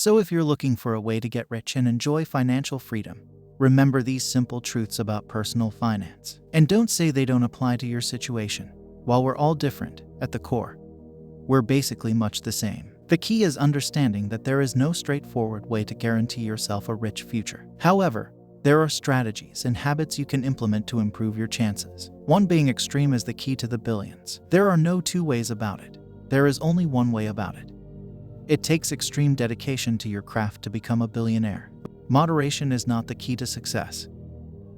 So if you're looking for a way to get rich and enjoy financial freedom, remember these simple truths about personal finance. And don't say they don't apply to your situation. While we're all different, at the core, we're basically much the same. The key is understanding that there is no straightforward way to guarantee yourself a rich future. However, there are strategies and habits you can implement to improve your chances. One, being extreme is the key to the billions. There are no two ways about it. There is only one way about it. It takes extreme dedication to your craft to become a billionaire. Moderation is not the key to success.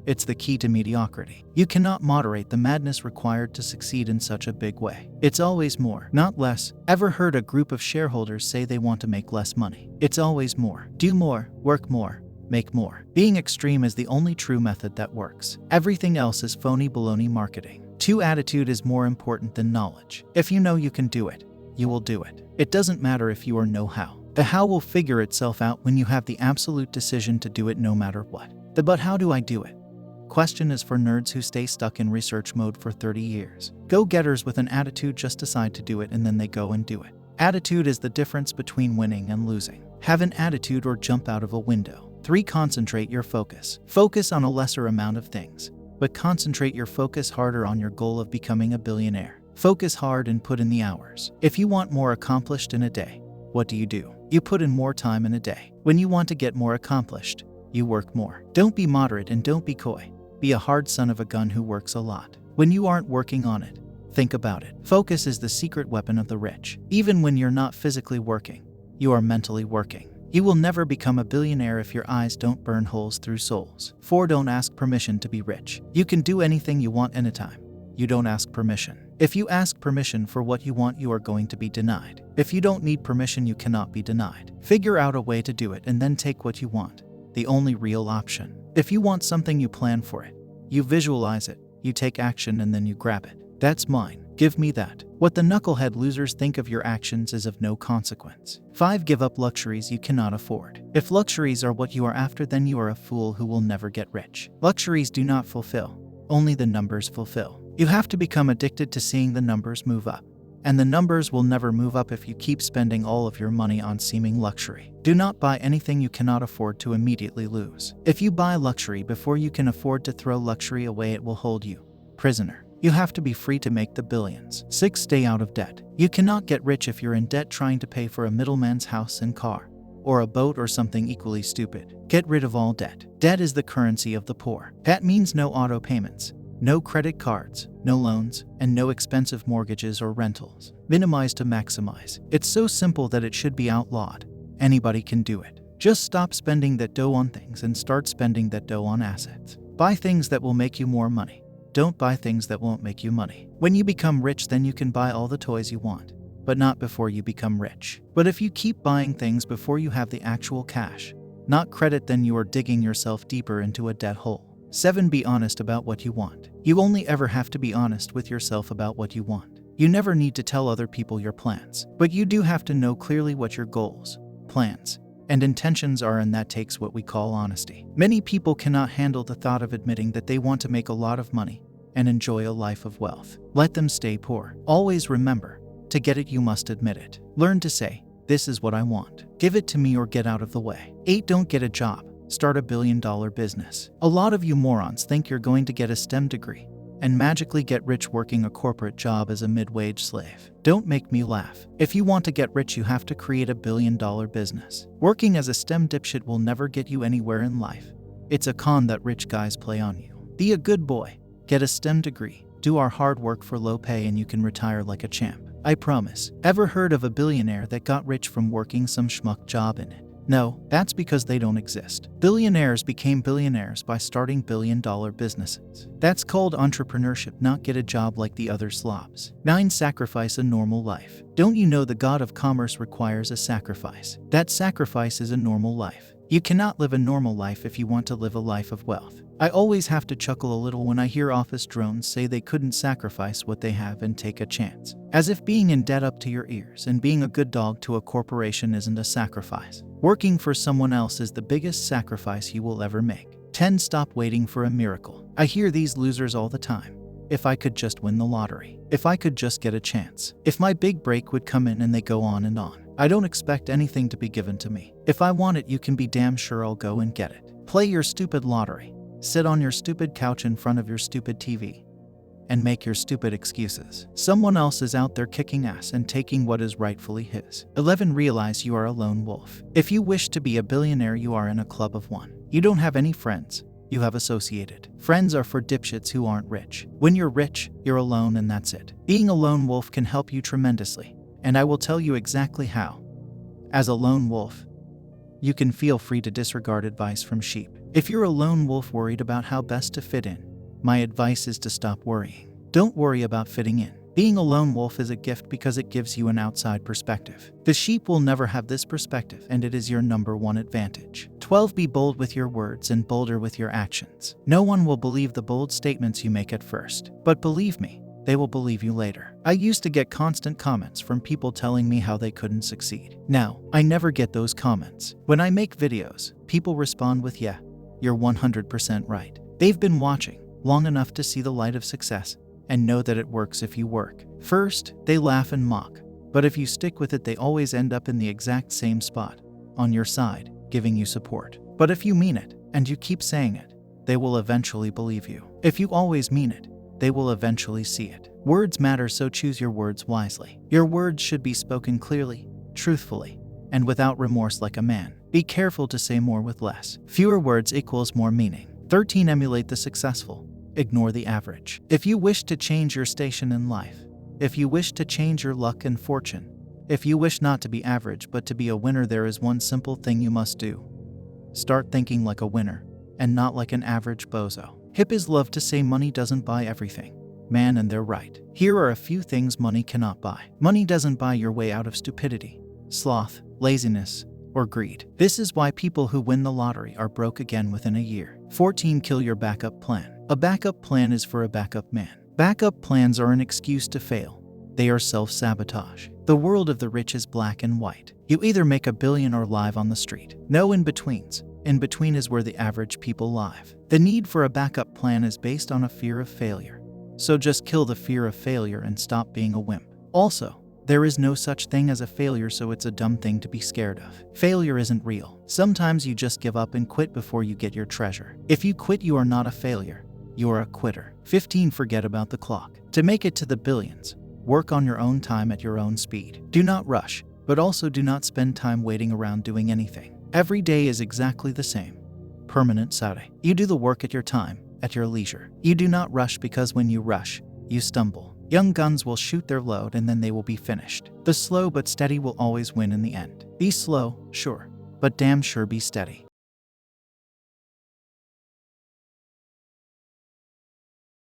It's the key to mediocrity. You cannot moderate the madness required to succeed in such a big way. It's always more, not less. Ever heard a group of shareholders say they want to make less money? It's always more. Do more, work more, make more. Being extreme is the only true method that works. Everything else is phony baloney marketing. 2, attitude is more important than knowledge. If you know you can do it, you will do it. It doesn't matter if you know how. The how will figure itself out when you have the absolute decision to do it no matter what. The but how do I do it? Question is for nerds who stay stuck in research mode for 30 years. Go-getters with an attitude just decide to do it and then they go and do it. Attitude is the difference between winning and losing. Have an attitude or jump out of a window. 3, concentrate your focus. Focus on a lesser amount of things, but concentrate your focus harder on your goal of becoming a billionaire. Focus hard and put in the hours. If you want more accomplished in a day, what do? You put in more time in a day. When you want to get more accomplished, you work more. Don't be moderate and don't be coy. Be a hard son of a gun who works a lot. When you aren't working on it, think about it. Focus is the secret weapon of the rich. Even when you're not physically working, you are mentally working. You will never become a billionaire if your eyes don't burn holes through souls. 4, don't ask permission to be rich. You can do anything you want anytime. You don't ask permission. If you ask permission for what you want, you are going to be denied. If you don't need permission, you cannot be denied. Figure out a way to do it and then take what you want. The only real option. If you want something, you plan for it. You visualize it, you take action, and then you grab it. That's mine. Give me that. What the knucklehead losers think of your actions is of no consequence. 5, give up luxuries you cannot afford. If luxuries are what you are after, then you are a fool who will never get rich. Luxuries do not fulfill. Only the numbers fulfill. You have to become addicted to seeing the numbers move up. And the numbers will never move up if you keep spending all of your money on seeming luxury. Do not buy anything you cannot afford to immediately lose. If you buy luxury before you can afford to throw luxury away, it will hold you prisoner. You have to be free to make the billions. 6, stay out of debt. You cannot get rich if you're in debt trying to pay for a middleman's house and car, or a boat, or something equally stupid. Get rid of all debt. Debt is the currency of the poor. That means no auto payments, no credit cards, no loans, and no expensive mortgages or rentals. Minimize to maximize. It's so simple that it should be outlawed. Anybody can do it. Just stop spending that dough on things and start spending that dough on assets. Buy things that will make you more money. Don't buy things that won't make you money. When you become rich, then you can buy all the toys you want, but not before you become rich. But if you keep buying things before you have the actual cash, not credit, then you are digging yourself deeper into a debt hole. 7, be honest about what you want. You only ever have to be honest with yourself about what you want. You never need to tell other people your plans, but you do have to know clearly what your goals, plans, and intentions are, and that takes what we call honesty. Many people cannot handle the thought of admitting that they want to make a lot of money and enjoy a life of wealth. Let them stay poor. Always remember, to get it you must admit it. Learn to say, this is what I want. Give it to me or get out of the way. 8, don't get a job. Start a billion-dollar business. A lot of you morons think you're going to get a STEM degree and magically get rich working a corporate job as a mid-wage slave. Don't make me laugh. If you want to get rich, you have to create a billion-dollar business. Working as a STEM dipshit will never get you anywhere in life. It's a con that rich guys play on you. Be a good boy. Get a STEM degree. Do our hard work for low pay and you can retire like a champ. I promise. Ever heard of a billionaire that got rich from working some schmuck job in it? No, that's because they don't exist. Billionaires became billionaires by starting billion-dollar businesses. That's called entrepreneurship, not get a job like the other slobs. 9, sacrifice a normal life. Don't you know the god of commerce requires a sacrifice? That sacrifice is a normal life. You cannot live a normal life if you want to live a life of wealth. I always have to chuckle a little when I hear office drones say they couldn't sacrifice what they have and take a chance. As if being in debt up to your ears and being a good dog to a corporation isn't a sacrifice. Working for someone else is the biggest sacrifice you will ever make. 10, stop waiting for a miracle. I hear these losers all the time. If I could just win the lottery. If I could just get a chance. If my big break would come in, and they go on and on. I don't expect anything to be given to me. If I want it, you can be damn sure I'll go and get it. Play your stupid lottery. Sit on your stupid couch in front of your stupid TV and make your stupid excuses. Someone else is out there kicking ass and taking what is rightfully his. 11. Realize you are a lone wolf. If you wish to be a billionaire, you are in a club of one. You don't have any friends. You have associated. Friends are for dipshits who aren't rich. When you're rich, you're alone and that's it. Being a lone wolf can help you tremendously, and I will tell you exactly how. As a lone wolf, you can feel free to disregard advice from sheep. If you're a lone wolf worried about how best to fit in, my advice is to stop worrying. Don't worry about fitting in. Being a lone wolf is a gift because it gives you an outside perspective. The sheep will never have this perspective, and it is your number one advantage. 12. Be bold with your words and bolder with your actions. No one will believe the bold statements you make at first, but believe me, they will believe you later. I used to get constant comments from people telling me how they couldn't succeed. Now, I never get those comments. When I make videos, people respond with, "Yeah, you're 100% right." They've been watching long enough to see the light of success and know that it works if you work. First, they laugh and mock, but if you stick with it, they always end up in the exact same spot, on your side, giving you support. But if you mean it, and you keep saying it, they will eventually believe you. If you always mean it, they will eventually see it. Words matter, so choose your words wisely. Your words should be spoken clearly, truthfully, and without remorse like a man. Be careful to say more with less. Fewer words equals more meaning. 13. Emulate the successful. Ignore the average. If you wish to change your station in life, if you wish to change your luck and fortune, if you wish not to be average but to be a winner, there is one simple thing you must do. Start thinking like a winner and not like an average bozo. Hippies love to say money doesn't buy everything. Man, and they're right. Here are a few things money cannot buy. Money doesn't buy your way out of stupidity, sloth, laziness, or greed. This is why people who win the lottery are broke again within a year. 14. Kill your backup plan. A backup plan is for a backup man. Backup plans are an excuse to fail. They are self-sabotage. The world of the rich is black and white. You either make $1 billion or live on the street. No in-betweens. In between is where the average people live. The need for a backup plan is based on a fear of failure. So just kill the fear of failure and stop being a wimp. Also, there is no such thing as a failure, so it's a dumb thing to be scared of. Failure isn't real. Sometimes you just give up and quit before you get your treasure. If you quit, you are not a failure. You are a quitter. 15. Forget about the clock. To make it to the billions, work on your own time at your own speed. Do not rush, but also do not spend time waiting around doing anything. Every day is exactly the same. Permanent Saudi. You do the work at your time, at your leisure. You do not rush, because when you rush, you stumble. Young guns will shoot their load and then they will be finished. The slow but steady will always win in the end. Be slow, sure, but damn sure be steady.